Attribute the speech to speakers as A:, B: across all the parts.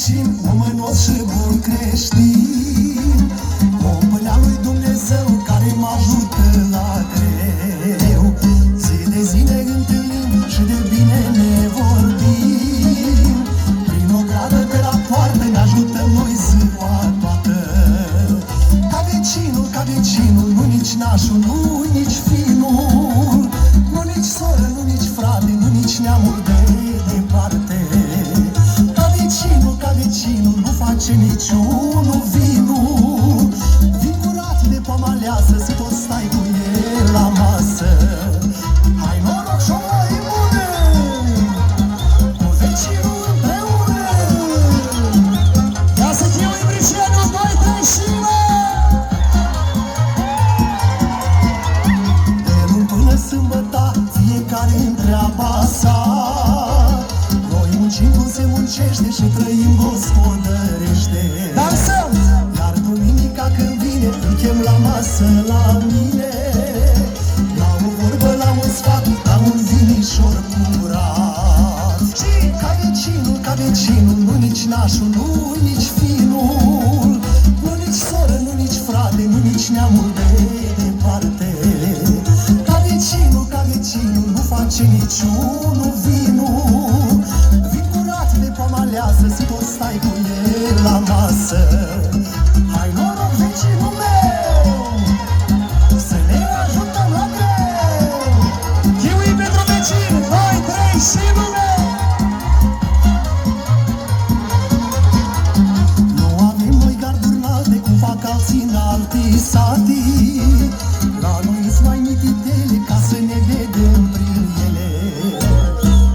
A: vecin, omănos și bun creștin, om pânea lui Dumnezeu care mă ajută la greu. Zi de zi ne întâlnim și de bine ne vorbim, prin o gradă pe la poartă ne ajutăm noi ziua toată. Ca vecinul, nu nici nașul, nu nici finul, nu nici soră, nu nici frate, nu nici neamul de departe. Ca vecinul, nu face niciunul vinul, vin curat de pomă aleasă, să tot stai cu el la masă. Hai noroc și o mai bună, cu vecinul împreună. Ia să fiu imbricienul, 2, 3 și de luni până sâmbătă, fiecare în treaba sa. Noi muncim cum se muncește și trăim gospodărește. Dansăm! Iar duminica când vine, îl chem la masă la mine, la o vorbă, la un sfat, la un vinișor curat. Și ca vecinul, nu nici nașul, nu nici finul, nu nici soră, nu nici frate, nu nici neamul de departe. Ca vecinul, nu face niciunul vinul, vin curat de pomă aleasă, să tot stai cu el la masă. Hai noroc, vecinul meu, să ne ajutăm la greu. Chiui pentru vecin, 2, 3 și lume. Nu avem noi garduri înalte, cum fac alții în alții satii. La noi-s mai mititele, ca să ne vedem prin ele.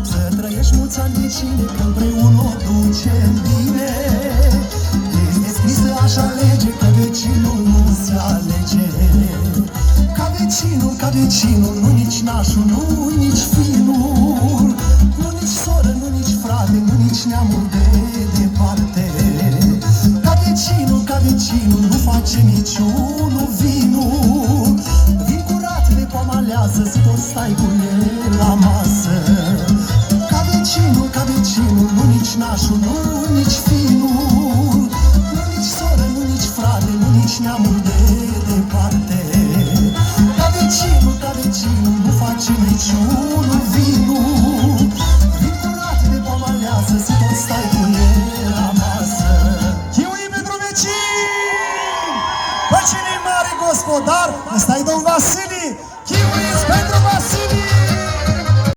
A: Să trăiești mulți ani vecine, că împreună o ducem bine. Este scrisă așa lege, că vecinul nu se alege. Ca vecinul, nu nici nașul, nu nici finul, nu nici soră, nu nici frate, nu nici neamul de departe. Ca vecinul, nu face niciunul vinul, vin curat de pomă aleasă, să tot stai cu el la masă. Ca vecinul, nu nici nașul, nu nici finul, nu nici soră, nu nici frate, nu nici neamul de departe. Ca vecinul, nu face niciunul vinul, vin curat de pomă aleasă, să tot stai cu el la masă. Chiui pentru vecini! Bă, cine-i mare gospodar, ăsta-i domn Vasile.